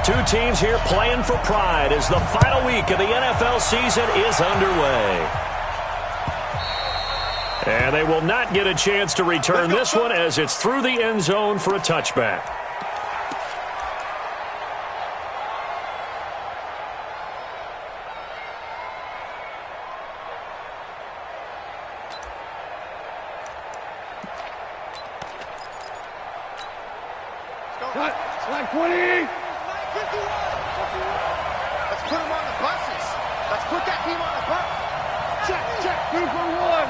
Two teams here playing for pride as the final week of the NFL season is underway. And they will not get a chance to return this one as it's through the end zone for a touchback. Slack 20! Let's put them on the buses. Let's put that team on the bus. Check. Super one.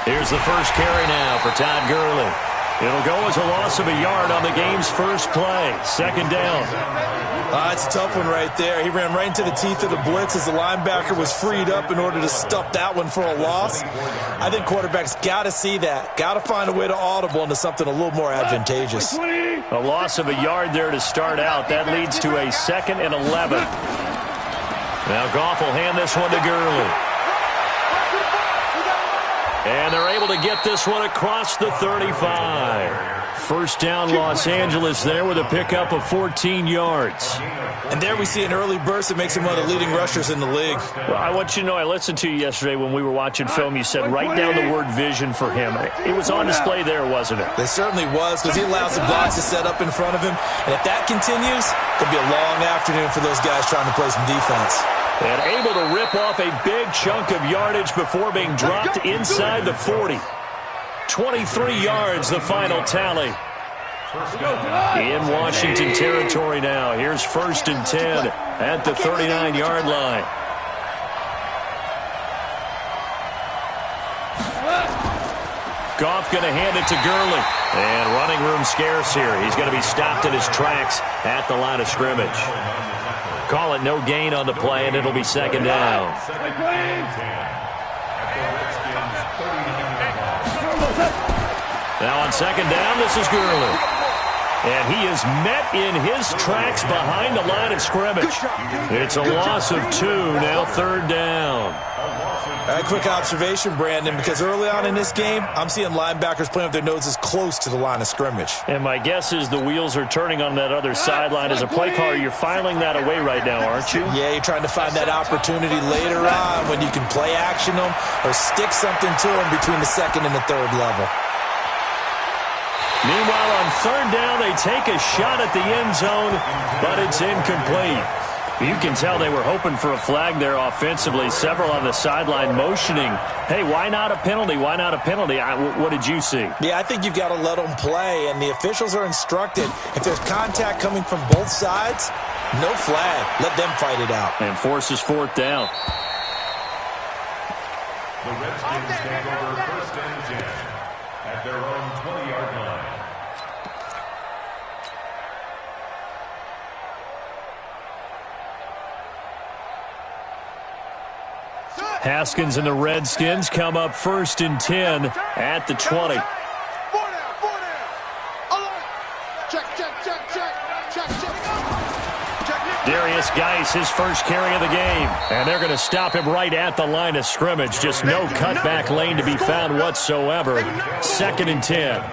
Here's the first carry now for Todd Gurley. It'll go as a loss of a yard on the game's first play. Second down. It's a tough one right there. He ran right into the teeth of the blitz as the linebacker was freed up in order to stuff that one for a loss. I think quarterbacks got to see that. Got to find a way to audible into something a little more advantageous. A loss of a yard there to start out. That leads to a 2nd and 11. Now Goff will hand this one to Gurley. And they're able to get this one across the 35. First down, Los Angeles there with a pickup of 14 yards. And there we see an early burst that makes him one of the leading rushers in the league. Well, I want you to know, I listened to you yesterday when we were watching film. You said write down the word vision for him. It was on display there, wasn't it? It certainly was, because he allows the blocks to set up in front of him. And if that continues, it'll be a long afternoon for those guys trying to play some defense. And able to rip off a big chunk of yardage before being dropped inside the 40. 23 yards, the final tally. In Washington territory now. Here's 1st and 10 at the 39-yard line. Goff going to hand it to Gurley. And running room scarce here. He's going to be stopped in his tracks at the line of scrimmage. Call it no gain on the play, and it'll be 2nd down. Now on 2nd down, this is Gurley. And he is met in his tracks behind the line of scrimmage. It's a loss of 2, now 3rd down. A quick observation, Brandon, because early on in this game, I'm seeing linebackers playing with their noses close to the line of scrimmage. And my guess is the wheels are turning on that other sideline. As a play caller, you're filing that away right now, aren't you? Yeah, you're trying to find that opportunity later on when you can play action them or stick something to them between the 2nd and the 3rd level. Meanwhile, on 3rd down, they take a shot at the end zone, but it's incomplete. You can tell they were hoping for a flag there offensively. Several on the sideline motioning, hey, why not a penalty? Why not a penalty? What did you see? Yeah, I think you've got to let them play, and the officials are instructed. If there's contact coming from both sides, no flag. Let them fight it out. And forces 4th down. The Redskins take over 1st and 10 at their own 20-yard line. Haskins and the Redskins come up 1st and 10 at the 20. Darius Geis, his first carry of the game. And they're going to stop him right at the line of scrimmage. Just no cutback lane to be found whatsoever. 2nd and 10.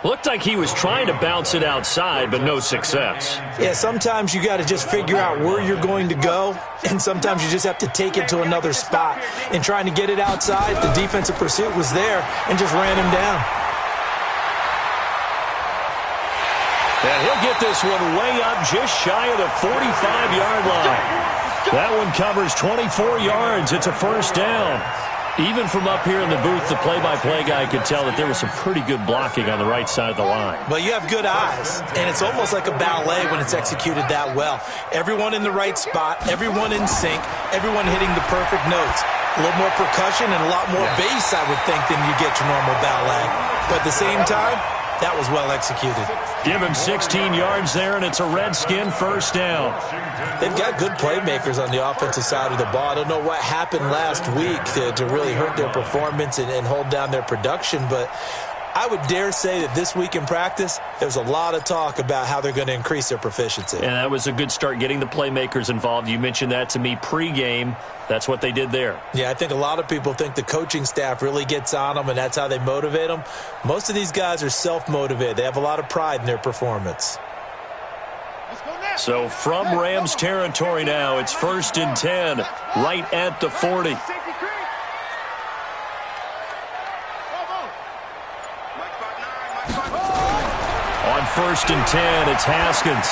Looked like he was trying to bounce it outside, but no success. Yeah, sometimes you got to just figure out where you're going to go, and sometimes you just have to take it to another spot. In trying to get it outside, the defensive pursuit was there and just ran him down. And he'll get this one way up just shy of the 45-yard line. That one covers 24 yards. It's a 1st down. Even from up here in the booth, the play-by-play guy could tell that there was some pretty good blocking on the right side of the line. Well, you have good eyes, and it's almost like a ballet when it's executed that well. Everyone in the right spot, everyone in sync, everyone hitting the perfect notes. A little more percussion and a lot more bass, I would think, than you get your normal ballet. But at the same time, that was well executed. Give him 16 yards there, and it's a Redskin 1st down. They've got good playmakers on the offensive side of the ball. I don't know what happened last week to really hurt their performance and hold down their production, but I would dare say that this week in practice, there's a lot of talk about how they're going to increase their proficiency. And that was a good start, getting the playmakers involved. You mentioned that to me pregame. That's what they did there. Yeah, I think a lot of people think the coaching staff really gets on them, and that's how they motivate them. Most of these guys are self-motivated. They have a lot of pride in their performance. So from Rams territory now, it's 1st and 10, right at the 40. On 1st and 10, it's Haskins.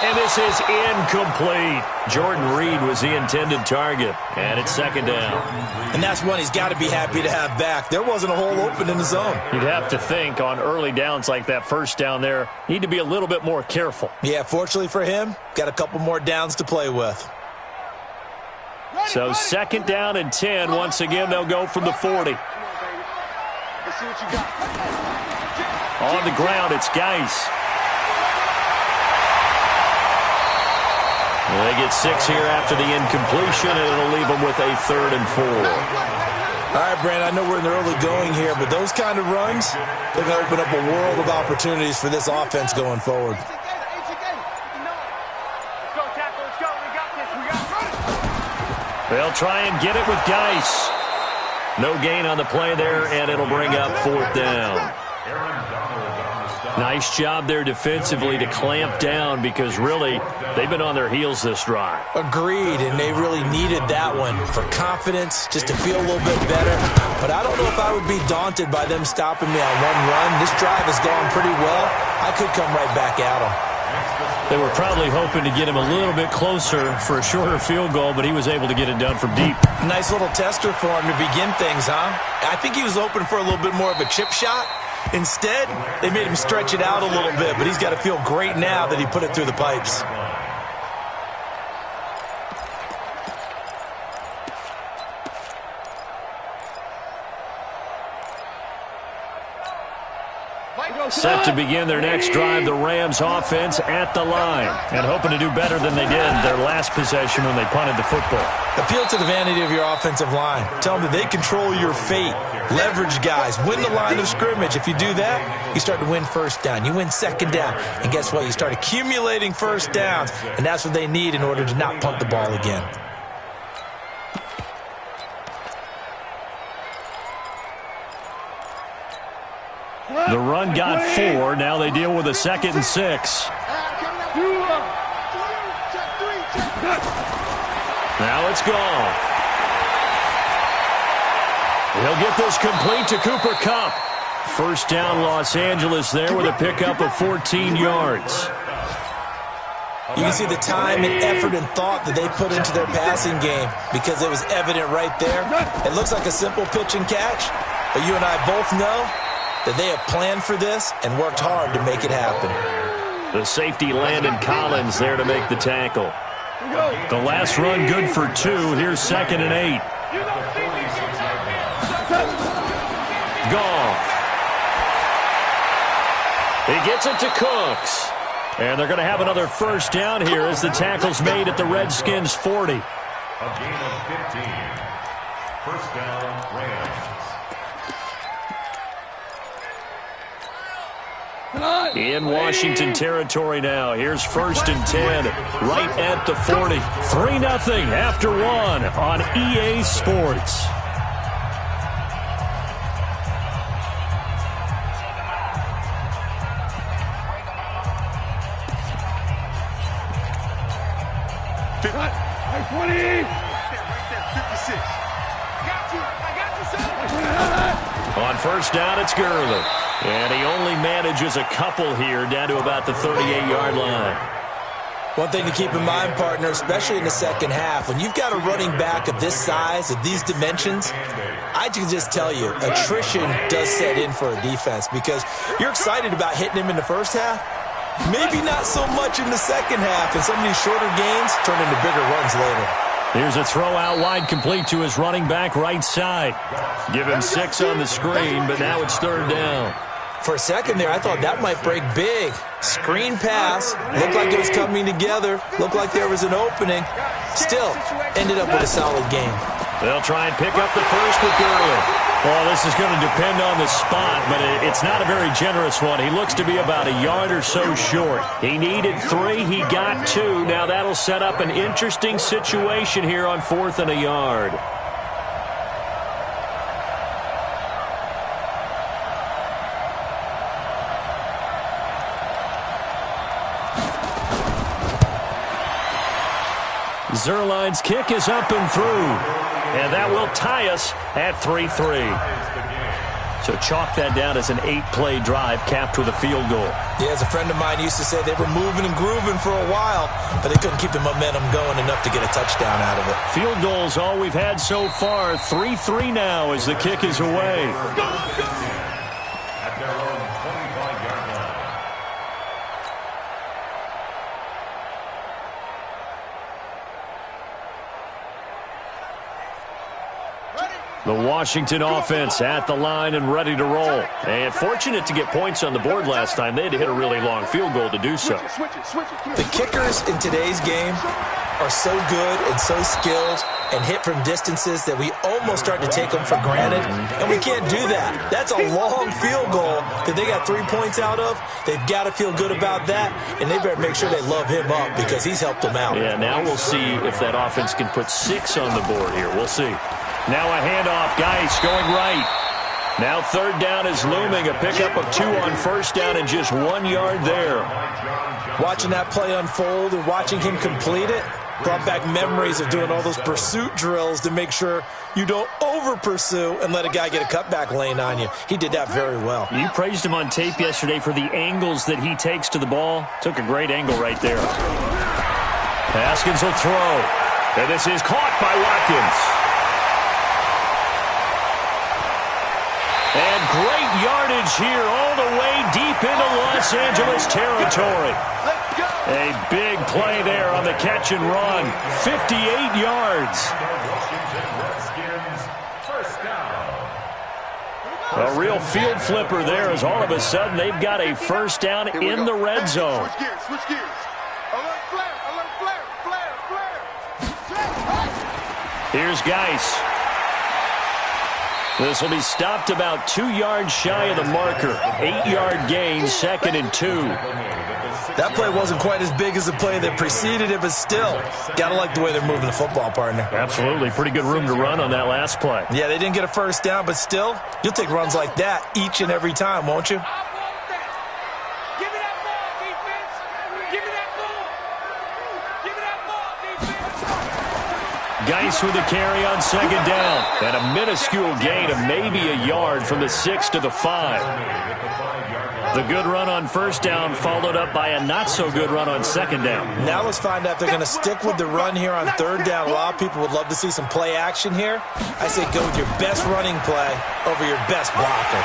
And this is incomplete. Jordan Reed was the intended target, and it's 2nd down. And that's one he's got to be happy to have back. There wasn't a hole open in the zone. You'd have to think on early downs like that, 1st down there, need to be a little bit more careful. Yeah, fortunately for him, got a couple more downs to play with. So 2nd down and 10. Once again, they'll go from the 40. On the ground, it's Geis. They get 6 here after the incompletion, and it'll leave them with a 3rd and 4. All right, Brandon, I know we're in the early going here, but those kind of runs, they're going to open up a world of opportunities for this offense going forward. They'll try and get it with Geis. No gain on the play there, and it'll bring up 4th down. Nice job there defensively to clamp down, because really they've been on their heels this drive. Agreed, and they really needed that one for confidence, just to feel a little bit better. But I don't know if I would be daunted by them stopping me on one run. This drive has gone pretty well. I could come right back at them. They were probably hoping to get him a little bit closer for a shorter field goal, but he was able to get it done from deep. Nice little tester for him to begin things, huh? I think he was open for a little bit more of a chip shot. Instead, they made him stretch it out a little bit, but he's got to feel great now that he put it through the pipes. Set to begin their next drive, the Rams offense at the line, and hoping to do better than they did their last possession when they punted the football. Appeal to the vanity of your offensive line. Tell them that they control your fate. Leverage guys. Win the line of scrimmage. If you do that, you start to win 1st down. You win 2nd down. And guess what? You start accumulating 1st downs, and that's what they need in order to not punt the ball again. The run got 4. Now they deal with a 2nd and 6. Now it's gone. He'll get this complete to Cooper Kupp. 1st down Los Angeles there with a pickup of 14 yards. You can see the time and effort and thought that they put into their passing game, because it was evident right there. It looks like a simple pitch and catch, but you and I both know that they have planned for this and worked hard to make it happen. The safety Landon Collins there to make the tackle. The last run good for 2. Here's 2nd and 8. Goff. He gets it to Cooks. And they're going to have another 1st down here as the tackle's made at the Redskins' 40. A gain of 15. 1st down, Rams. In Washington territory now. Here's 1st and 10, right at the 40. 3-0 after 1 on EA Sports. On 1st down, it's Gurley. And he only manages a couple here, down to about the 38-yard line. One thing to keep in mind, partner, especially in the 2nd half, when you've got a running back of this size, of these dimensions, I can just tell you, attrition does set in for a defense, because you're excited about hitting him in the 1st half, maybe not so much in the 2nd half, and some of these shorter gains turn into bigger runs later. Here's a throw out wide, complete to his running back right side. Give him 6 on the screen, but now it's 3rd down. For a second there, I thought that might break big. Screen pass, looked like it was coming together, looked like there was an opening. Still, ended up with a solid game. They'll try and pick up the 1st with Gurley. Well, this is going to depend on the spot, but it's not a very generous one. He looks to be about a yard or so short. He needed 3. He got 2. Now that'll set up an interesting situation here on 4th and a yard. Zerline's kick is up and through. And that will tie us at 3-3. So chalk that down as an 8-play drive capped with a field goal. Yeah, as a friend of mine used to say, they were moving and grooving for a while, but they couldn't keep the momentum going enough to get a touchdown out of it. Field goals all we've had so far. 3-3 now as the kick is away. At their own 25-yard line. The Washington offense at the line and ready to roll. And fortunate to get points on the board last time. They had to hit a really long field goal to do so. The kickers in today's game are so good and so skilled and hit from distances that we almost start to take them for granted, and we can't do that. That's a long field goal that they got 3 points out of. They've got to feel good about that, and they better make sure they love him up because he's helped them out. Yeah, now we'll see if that offense can put 6 on the board here. We'll see. Now a handoff. Geis going right. Now 3rd down is looming. A pickup of 2 on 1st down and just 1 yard there. Watching that play unfold and watching him complete it brought back memories of doing all those pursuit drills to make sure you don't over-pursue and let a guy get a cutback lane on you. He did that very well. You praised him on tape yesterday for the angles that he takes to the ball. Took a great angle right there. Haskins will throw. And this is caught by Watkins. And great yardage here all the way deep into Los Angeles territory. A big play there on the catch and run. 58 yards. A real field flipper there as all of a sudden they've got a 1st down in the red zone. Switch gears. Alert flare, flare. Here's Geis. This will be stopped about 2 yards shy of the marker. 8-yard gain, 2nd and 2. That play wasn't quite as big as the play that preceded it, but still, got to like the way they're moving the football, partner. Absolutely. Pretty good room to run on that last play. Yeah, they didn't get a 1st down, but still, you'll take runs like that each and every time, won't you? Geis with a carry on 2nd down. And a minuscule gain of maybe a yard from the 6 to the 5. The good run on 1st down followed up by a not-so-good run on 2nd down. Now let's find out if they're going to stick with the run here on 3rd down. A lot of people would love to see some play action here. I say go with your best running play over your best blocker.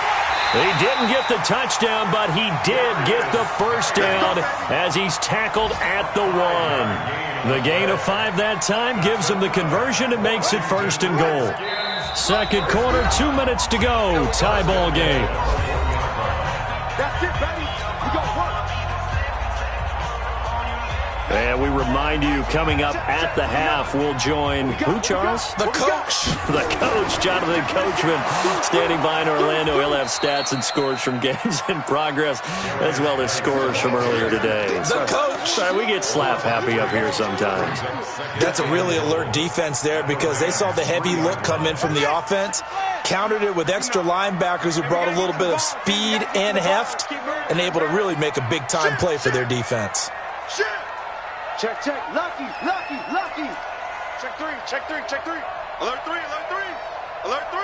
He didn't get the touchdown, but he did get the 1st down as he's tackled at the 1. The gain of 5 that time gives him the conversion and makes it 1st and goal. 2nd quarter, 2 minutes to go. Tie ball game. That's it, baby. We got work. And we remind you, coming up at the half, we'll join who, Charles? The coach. The coach, Jonathan Coachman, standing by in Orlando. He'll have stats and scores from games in progress, as well as scores from earlier today. The coach. Sorry, we get slap happy up here sometimes. That's a really alert defense there because they saw the heavy look come in from the offense, countered it with extra linebackers who brought a little bit of speed and heft, and able to really make a big-time play for their defense. Check. Lucky. Check 3. Alert 3. Let go.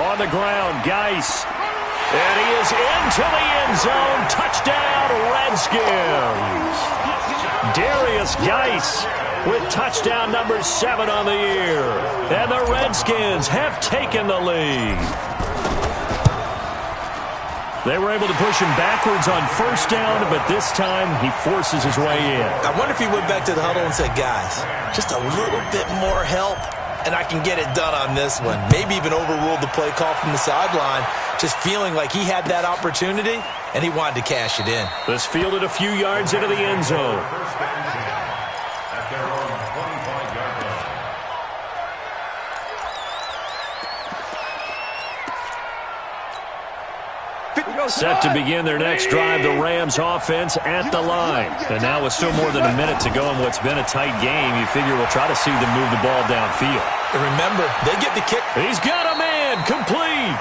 On the ground, Geis. And he is into the end zone. Touchdown, Redskins. Darius Geis with touchdown number 7 on the year. And the Redskins have taken the lead. They were able to push him backwards on 1st down, but this time he forces his way in. I wonder if he went back to the huddle and said, guys, just a little bit more help, and I can get it done on this one. Maybe even overruled the play call from the sideline, just feeling like he had that opportunity, and he wanted to cash it in. This fielded a few yards into the end zone. Set to begin their next drive, the Rams offense at the line. And now with still more than a minute to go in what's been a tight game, you figure we'll try to see them move the ball downfield. And remember, they get the kick. He's got a man, complete.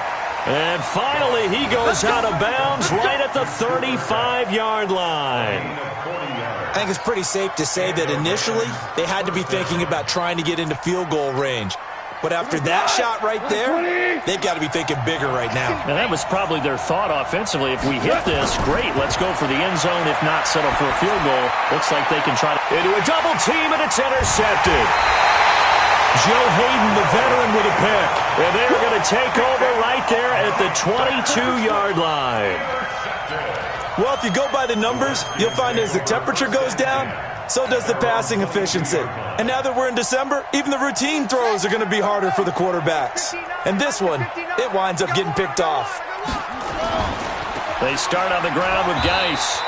And finally, he goes out of bounds right at the 35-yard line. I think it's pretty safe to say that initially they had to be thinking about trying to get into field goal range. But after that shot right there, they've got to be thinking bigger right now. And that was probably their thought offensively. If we hit this, great, let's go for the end zone. If not, settle for a field goal. Looks like they can try to into a double team, and it's intercepted. Joe Hayden, the veteran, with a pick. And they're going to take over right there at the 22-yard line. Well, if you go by the numbers, you'll find as the temperature goes down, so does the passing efficiency. And now that we're in December, even the routine throws are going to be harder for the quarterbacks. And this one, it winds up getting picked off. They start on the ground with Geis.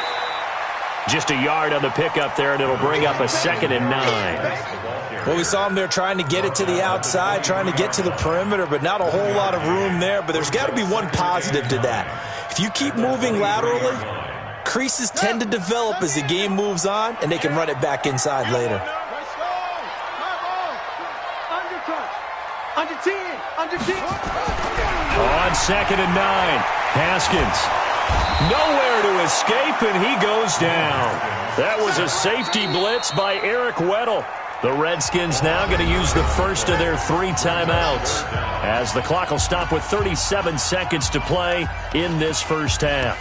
Just a yard on the pickup there, and it'll bring up a 2nd and 9. Well, we saw them there trying to get it to the outside, trying to get to the perimeter, but not a whole lot of room there. But there's got to be one positive to that. If you keep moving laterally, creases tend to develop as the game moves on, and they can run it back inside later. Under 10. On 2nd and 9, Haskins. Nowhere to escape, and he goes down. That was a safety blitz by Eric Weddle. The Redskins now going to use the first of their 3 timeouts, as the clock will stop with 37 seconds to play in this first half.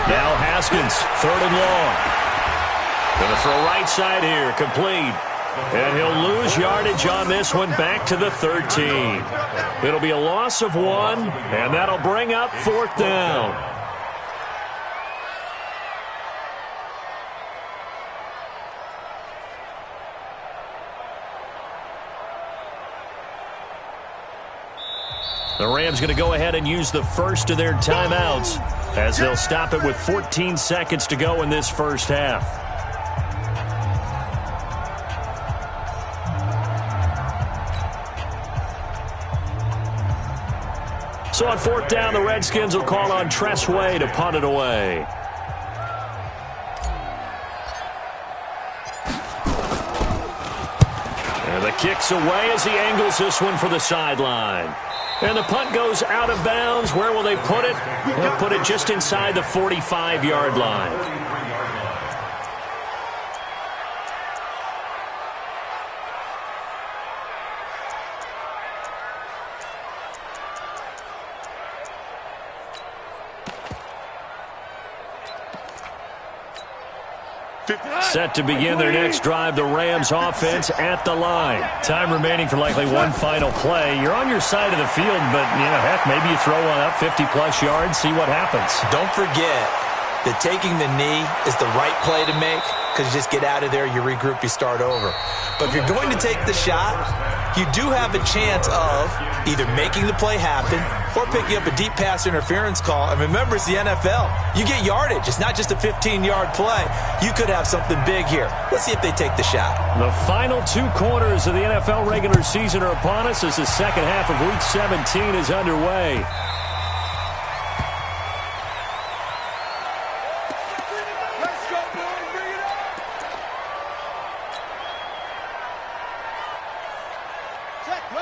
Now Haskins, 3rd and long. Going to throw right side here, complete. And he'll lose yardage on this one, back to the 13. It'll be a loss of 1, and that'll bring up 4th down. The Rams going to go ahead and use the first of their timeouts, as they'll stop it with 14 seconds to go in this first half. So on 4th down, the Redskins will call on Tressway to punt it away. And the kick's away as he angles this one for the sideline. And the punt goes out of bounds. Where will they put it? They'll put it just inside the 45-yard line. Set to begin their next drive, the Rams offense at the line. Time remaining for likely one final play. You're on your side of the field, but, heck, maybe you throw one up 50-plus yards, see what happens. Don't forget that taking the knee is the right play to make, because you just get out of there, you regroup, you start over. But if you're going to take the shot, you do have a chance of either making the play happen or picking up a deep pass interference call. And remember, it's the NFL. You get yardage. It's not just a 15-yard play. You could have something big here. Let's see if they take the shot. The final 2 quarters of the NFL regular season are upon us as the second half of Week 17 is underway.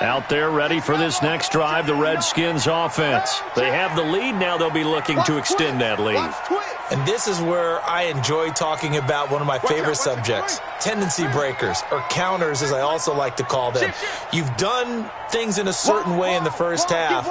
Out there ready for this next drive, the Redskins offense. They have the lead now. They'll be looking to extend that lead. And this is where I enjoy talking about one of my favorite subjects, tendency breakers, or counters as I also like to call them. You've done things in a certain way in the first half,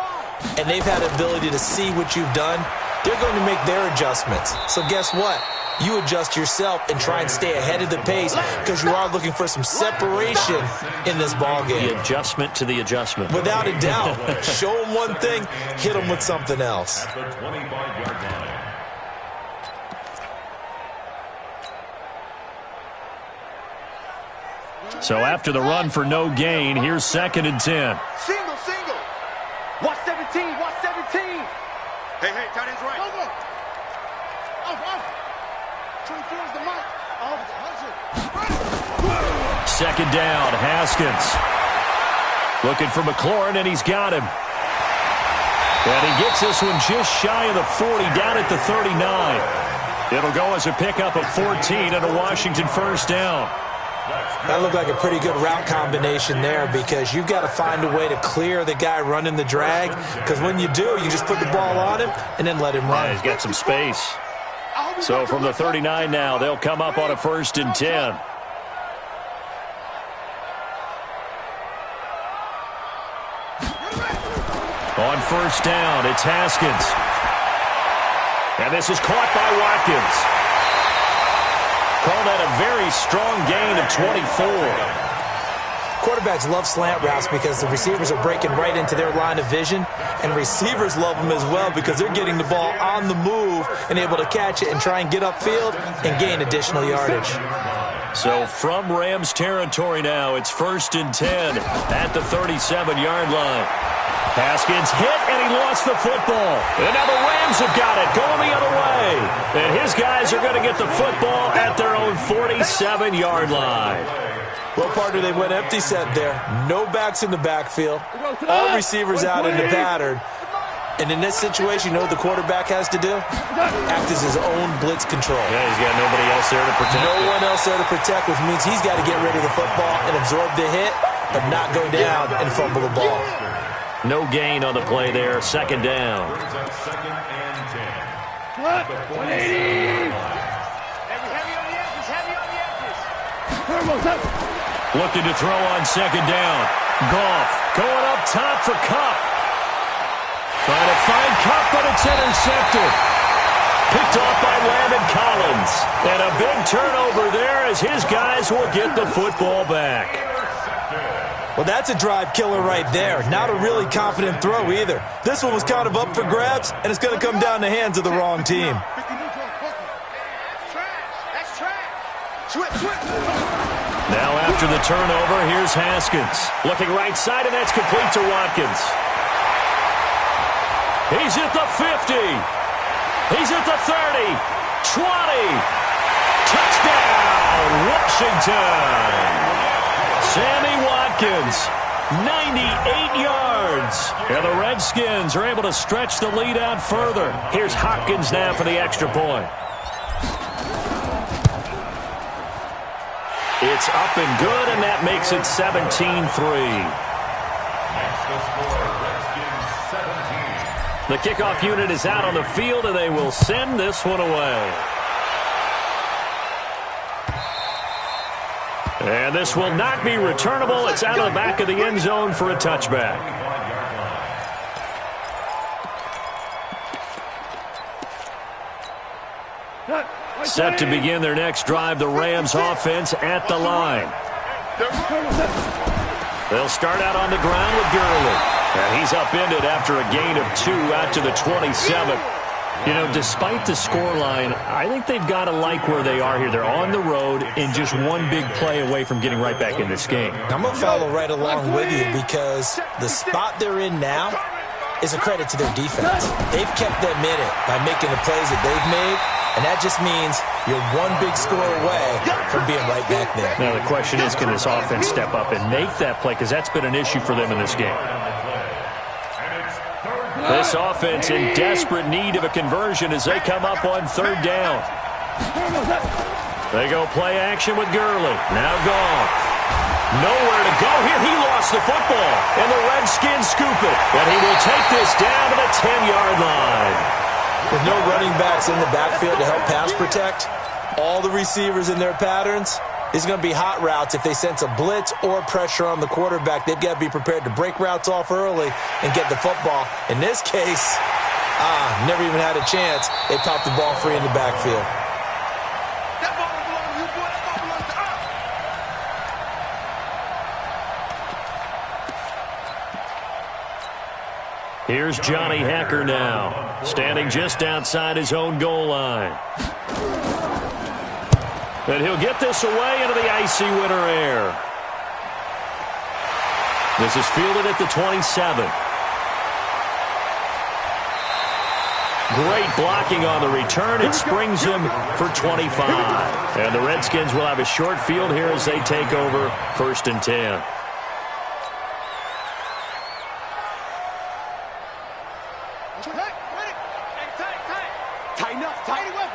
and they've had the ability to see what you've done. They're going to make their adjustments. So guess what? you adjust yourself and try and stay ahead of the pace because you are looking for some separation in this ball game. The adjustment to the adjustment. Without a doubt. Show them one thing, hit them with something else. At the 25-yard line. So after the run for no gain, here's 2nd and 10. Single, single. Watch 17, watch 17. Hey, tight end's right. Over. Off. 24 is the mark. Second down, Haskins. Looking for McLaurin, and he's got him. And he gets this one just shy of the 40, down at the 39. It'll go as a pickup of 14 and a Washington first down. That looked like a pretty good route combination there because you've got to find a way to clear the guy running the drag, because when you do, you just put the ball on him and then let him run. Yeah, he's got some space. So from the 39 now, they'll come up on a 1st and 10. On 1st down, it's Haskins. And this is caught by Watkins. Call that a very strong gain of 24. Quarterbacks love slant routes because the receivers are breaking right into their line of vision, and receivers love them as well because they're getting the ball on the move and able to catch it and try and get upfield and gain additional yardage. So from Rams territory now, it's 1st and 10 at the 37-yard line. Haskins hit, and he lost the football. And now the Rams have got it, going the other way. And his guys are going to get the football at their own 47-yard line. Well, partner, they went empty set there. No backs in the backfield. All receivers out in the pattern. And in this situation, you know what the quarterback has to do? Act as his own blitz control. Yeah, he's got nobody else there to protect. No one else there to protect, which means he's got to get rid of the football and absorb the hit, but not go down and fumble the ball. No gain on the play there. 2nd down. Second and 10. What? 180. Heavy on the edges. Looking to throw on 2nd down. Goff going up top for Kupp. Trying to find Kupp, but it's intercepted. Picked off by Landon Collins. And a big turnover there as his guys will get the football back. Well, that's a drive killer right there. Not a really confident throw either. This one was kind of up for grabs, and it's going to come down the hands of the wrong team. That's trash. Switch. Now after the turnover, here's Haskins. Looking right side, and that's complete to Watkins. He's at the 50. He's at the 30. 20. Touchdown, Washington. Sammy Watkins, 98 yards. And the Redskins are able to stretch the lead out further. Here's Hopkins now for the extra point. It's up and good, and that makes it 17-3. That's the score. Redskins 17. The kickoff unit is out on the field, and they will send this one away. And this will not be returnable. It's out of the back of the end zone for a touchback. Set to begin their next drive, the Rams offense at the line. They'll start out on the ground with Gurley. And he's upended after a gain of 2 out to the 27. You know, despite the scoreline, I think they've got to like where they are here. They're on the road and just one big play away from getting right back in this game. I'm going to follow right along with you because the spot they're in now is a credit to their defense. They've kept them in it by making the plays that they've made, and that just means you're one big score away from being right back there. Now the question is, can this offense step up and make that play? Because that's been an issue for them in this game. This offense in desperate need of a conversion as they come up on 3rd down. They go play action with Gurley. Now Goff. Nowhere to go here. He lost the football. And the Redskins scoop it. And he will take this down to the 10-yard line. With no running backs in the backfield to help pass protect, all the receivers in their patterns, it's going to be hot routes. If they sense a blitz or pressure on the quarterback, they've got to be prepared to break routes off early and get the football. In this case, never even had a chance. They popped the ball free in the backfield. Here's Johnny Hacker now, standing just outside his own goal line. And he'll get this away into the icy winter air. This is fielded at the 27. Great blocking on the return. It springs him for 25. And the Redskins will have a short field here as they take over 1st and 10. Tighten up, tighten up.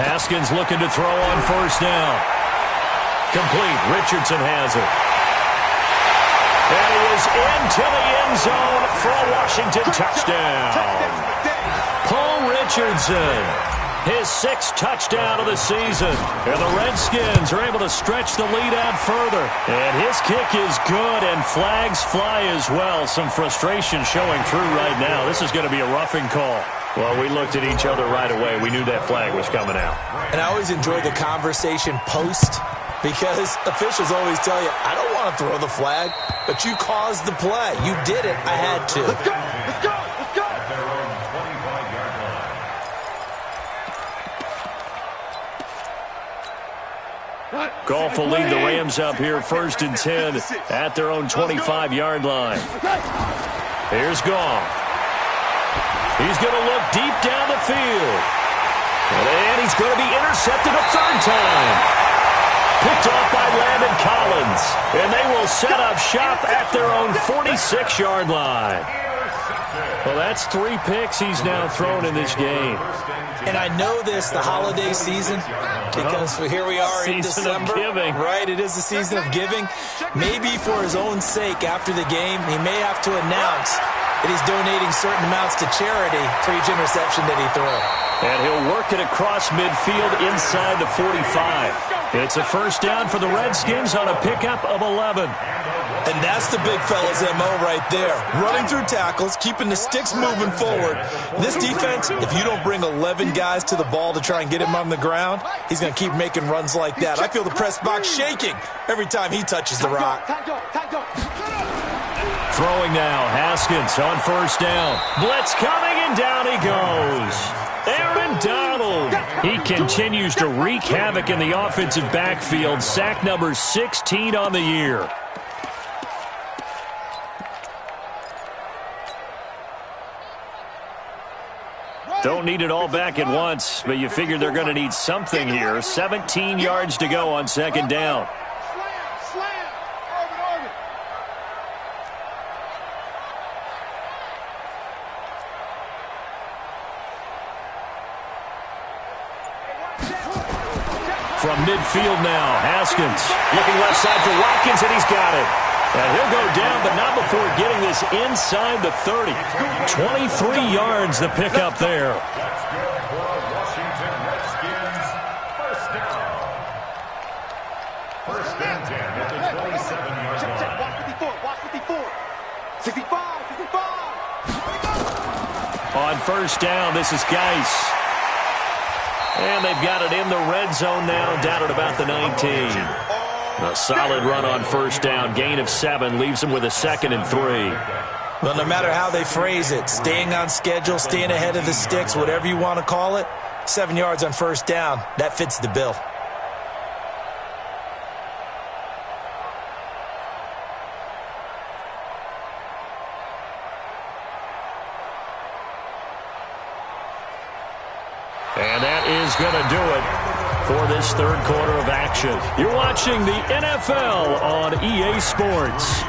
Haskins looking to throw on 1st down. Complete. Richardson has it. And he is into the end zone for a Washington touchdown. Paul Richardson, his 6th touchdown of the season. And the Redskins are able to stretch the lead out further. And his kick is good, and flags fly as well. Some frustration showing through right now. This is going to be a roughing call. Well, we looked at each other right away. We knew that flag was coming out. And I always enjoy the conversation post, because officials always tell you, I don't want to throw the flag, but you caused the play. You did it. I had to. Let's go, let's go, let's go. At their own 25-yard line. Goff will lead the Rams up here 1st and 10 at their own 25-yard line. Here's Goff. He's going to look deep down the field. And he's going to be intercepted a 3rd time. Picked off by Landon Collins. And they will set up shop at their own 46-yard line. Well, that's 3 picks he's now thrown in this game. And I know this, the holiday season, because here we are in December. Season of giving. Right, it is the season of giving. Maybe for his own sake after the game, he may have to announce that he's donating certain amounts to charity for each interception that he threw. And he'll work it across midfield inside the 45. It's a 1st down for the Redskins on a pickup of 11. And that's the big fella's MO right there. Running through tackles, keeping the sticks moving forward. This defense, if you don't bring 11 guys to the ball to try and get him on the ground, he's going to keep making runs like that. I feel the press box shaking every time he touches the rock. Throwing now, Haskins on 1st down. Blitz coming, and down he goes. Aaron Donald. He continues to wreak havoc in the offensive backfield. Sack number 16 on the year. Don't need it all back at once, but you figure they're going to need something here. 17 yards to go on 2nd down. From midfield now, Haskins looking left side for Watkins, and he's got it. And he'll go down, but not before getting this inside the 30. 23 yards the pickup there. That's good for a Washington Redskins 1st down. 1st and 10 at the 27-yard line. Watch 54. 65, 65. On 1st down, this is Geis. And they've got it in the red zone now, down at about the 19. A solid run on 1st down. Gain of 7 leaves them with a 2nd and 3. Well, no matter how they phrase it, staying on schedule, staying ahead of the sticks, whatever you want to call it, 7 yards on 1st down, that fits the bill. And that is going to do it for this 3rd quarter of action. You're watching the NFL on EA Sports.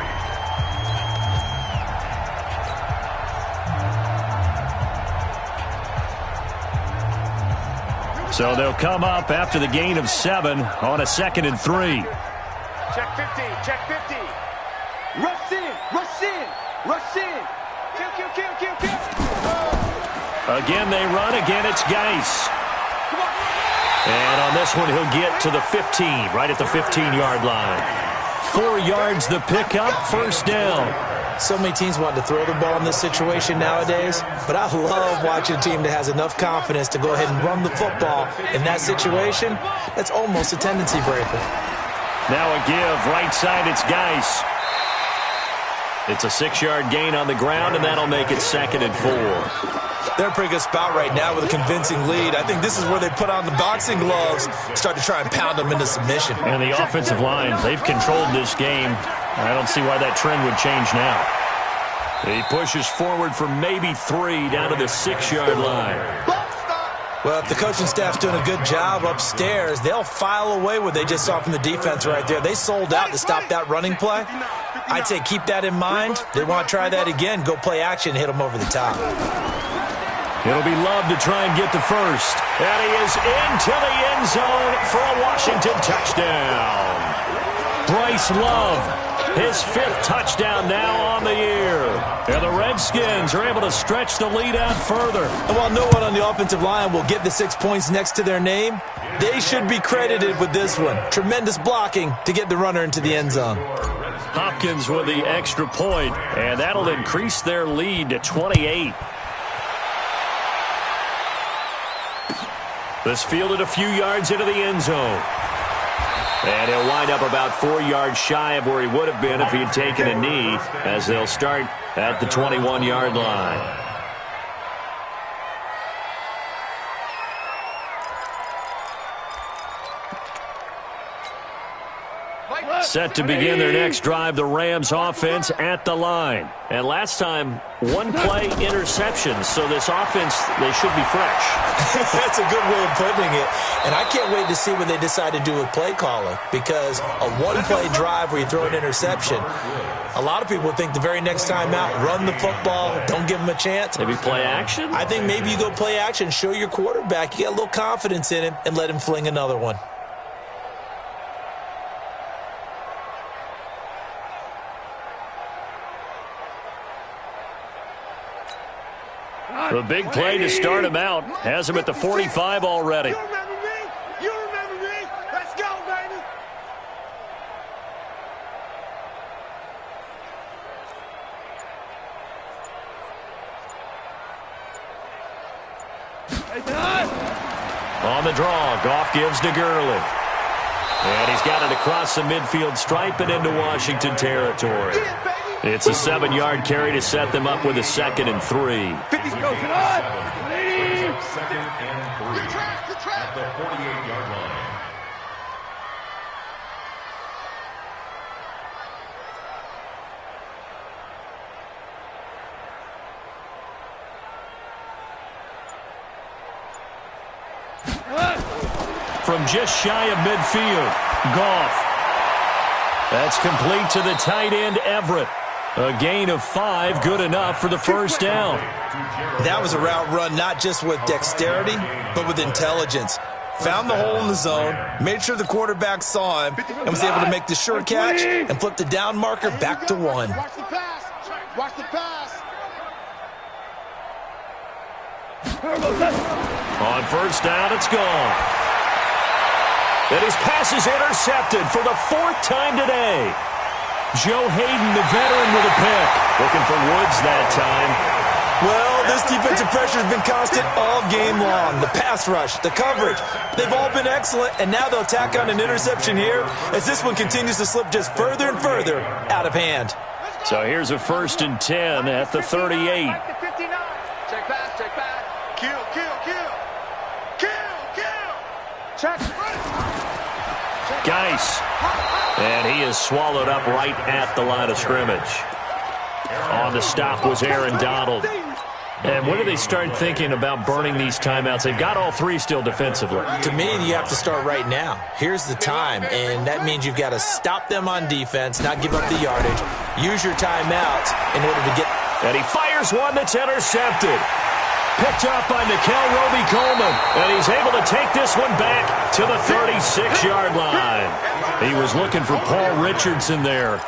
So they'll come up after the gain of 7 on a 2nd and 3. Check 50, check 50. Rush in, rush in, rush in. Kill, kill, kill, kill, kill. Again, they run. Again, it's Geis. And on this one, he'll get to the 15, right at the 15-yard line. 4 yards the pickup, 1st down. So many teams want to throw the ball in this situation nowadays, but I love watching a team that has enough confidence to go ahead and run the football in that situation. That's almost a tendency breaker. Now a give, right side, it's Geis. It's a 6-yard gain on the ground, and that'll make it 2nd and 4. They're in a pretty good spot right now with a convincing lead. I think this is where they put on the boxing gloves, start to try and pound them into submission. And the offensive line, they've controlled this game. I don't see why that trend would change now. He pushes forward for maybe 3 down to the 6-yard line. Well, if the coaching staff's doing a good job upstairs, they'll file away what they just saw from the defense right there. They sold out to stop that running play. I'd say keep that in mind. They want to try that again. Go play action, hit them over the top. It'll be Love to try and get the first. And he is into the end zone for a Washington touchdown. Bryce Love, his 5th touchdown now on the year. And the Redskins are able to stretch the lead out further. And while no one on the offensive line will get the 6 points next to their name, they should be credited with this one. Tremendous blocking to get the runner into the end zone. Hopkins with the extra point, and that'll increase their lead to 28. This fielded a few yards into the end zone. And he'll wind up about 4 yards shy of where he would have been if he had taken a knee, as they'll start at the 21-yard line. Set to begin their next drive, the Rams offense at the line. And last time, 1-play interceptions, so this offense, they should be fresh. That's a good way of putting it. And I can't wait to see what they decide to do with play calling, because a 1-play drive where you throw an interception, a lot of people think the very next time out, run the football, don't give them a chance. Maybe play action? I think maybe you go play action, show your quarterback, you got a little confidence in him, and let him fling another one. The big play to start him out has him at the 45 already. You remember me? You remember me? Let's go, baby. On the draw, Goff gives to Gurley. And he's got it across the midfield stripe and into Washington territory. It's a 7-yard carry to set them up with a 2nd and 3. 50 go, Second and 3 at the 48-yard line. From just shy of midfield, Goff. That's complete to the tight end, Everett. A gain of 5, good enough for the first down. That was a route run not just with dexterity, but with intelligence. Found the hole in the zone, made sure the quarterback saw him, and was able to make the sure catch and flip the down marker back to 1. Watch the pass. Watch the pass. On first down, it's gone. And his pass is intercepted for the 4th time today. Joe Hayden, the veteran, with a pick. Looking for Woods that time. Well, this defensive pressure has been constant all game long. The pass rush, the coverage, they've all been excellent, and now they'll tack on an interception here as this one continues to slip just further and further out of hand. So here's a 1st and 10 at the 38. Check pass, check pass. Kill. Check. Geis. And he is swallowed up right at the line of scrimmage. On the stop was Aaron Donald. And when do they start thinking about burning these timeouts? They've got all 3 still defensively. To me, you have to start right now. Here's the time, and that means you've got to stop them on defense, not give up the yardage. Use your timeouts in order to get... And he fires one that's intercepted. Picked up by Nikel Roby-Coleman. And he's able to take this one back to the 36-yard line. He was looking for Paul Richardson there.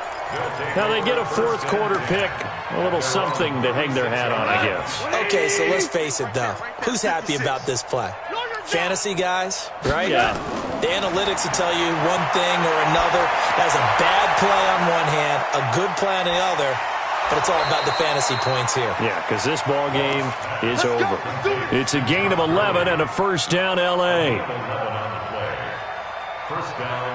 Now they get a 4th quarter pick. A little something to hang their hat on, I guess. Okay, so let's face it, though. Who's happy about this play? Fantasy guys, right? Yeah. The analytics will tell you one thing or another. That's a bad play on one hand, a good play on the other. but it's all about the fantasy points here. Yeah, because this ball game is over. It's a gain of 11 and a first down, L.A. 11 on the play. First down,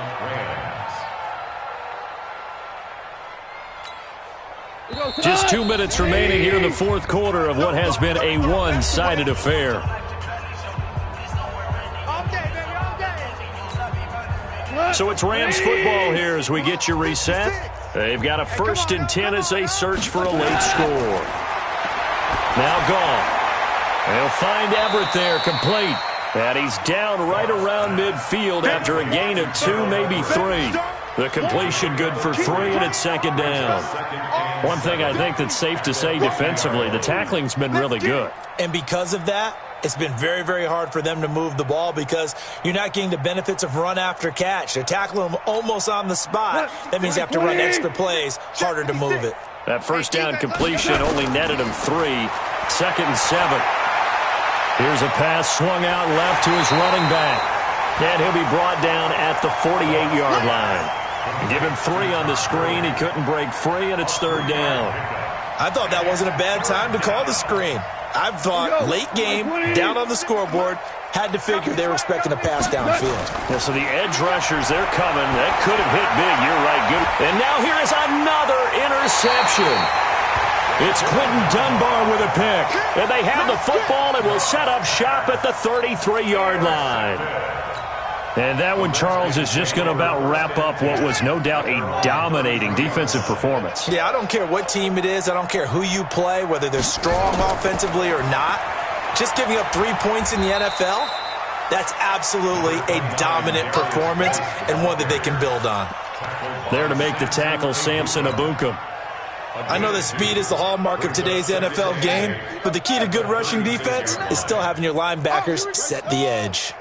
Rams. Just 2 minutes remaining here in the fourth quarter of what has been a one-sided affair. So it's Rams football here as we get you reset. They've got a 1st and 10 as they search for a late score. Now gone. They'll find Everett there, complete. And he's down right around midfield after a gain of 2, maybe 3. The completion good for 3, and it's 2nd down. One thing I think that's safe to say defensively, the tackling's been really good. And because of that, it's been very, very hard for them to move the ball because you're not getting the benefits of run after catch. They're tackling them almost on the spot. That means you have to run extra plays, harder to move it. That first down completion only netted him 3. 2nd and 7. Here's a pass swung out left to his running back. And he'll be brought down at the 48-yard line. Give him 3 on the screen. He couldn't break free, and it's 3rd down. I thought that wasn't a bad time to call the screen. I thought late game, down on the scoreboard, had to figure they were expecting a pass downfield. Yeah, so the edge rushers, they're coming. That could have hit big. You're right. Good. And now here is another interception. It's Clinton Dunbar with a pick. And they have the football and will set up shop at the 33-yard line. And that one, Charles, is just going to about wrap up what was no doubt a dominating defensive performance. Yeah, I don't care what team it is. I don't care who you play, whether they're strong offensively or not. Just giving up 3 points in the NFL, that's absolutely a dominant performance and one that they can build on. There to make the tackle, Samson Abukum. I know that speed is the hallmark of today's NFL game, but the key to good rushing defense is still having your linebackers set the edge.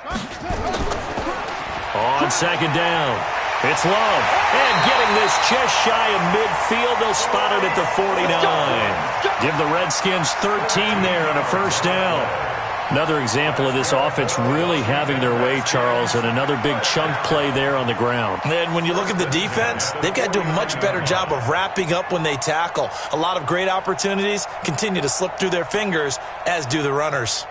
On 2nd down, it's Love. And getting this just shy of midfield, they'll spot it at the 49. Give the Redskins 13 there and a first down. Another example of this offense really having their way, Charles, and another big chunk play there on the ground. And when you look at the defense, they've got to do a much better job of wrapping up when they tackle. A lot of great opportunities continue to slip through their fingers, as do the runners.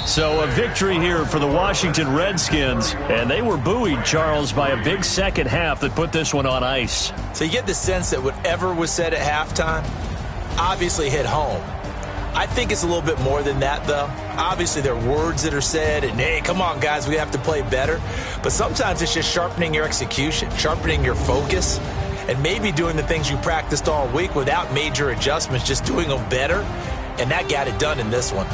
So a victory here for the Washington Redskins, and they were buoyed, Charles, by a big second half that put this one on ice. So you get the sense that whatever was said at halftime obviously hit home. I think it's a little bit more than that, though. Obviously, there are words that are said, and, hey, come on, guys, we have to play better. But sometimes it's just sharpening your execution, sharpening your focus, and maybe doing the things you practiced all week without major adjustments, just doing them better, and that got it done in this one.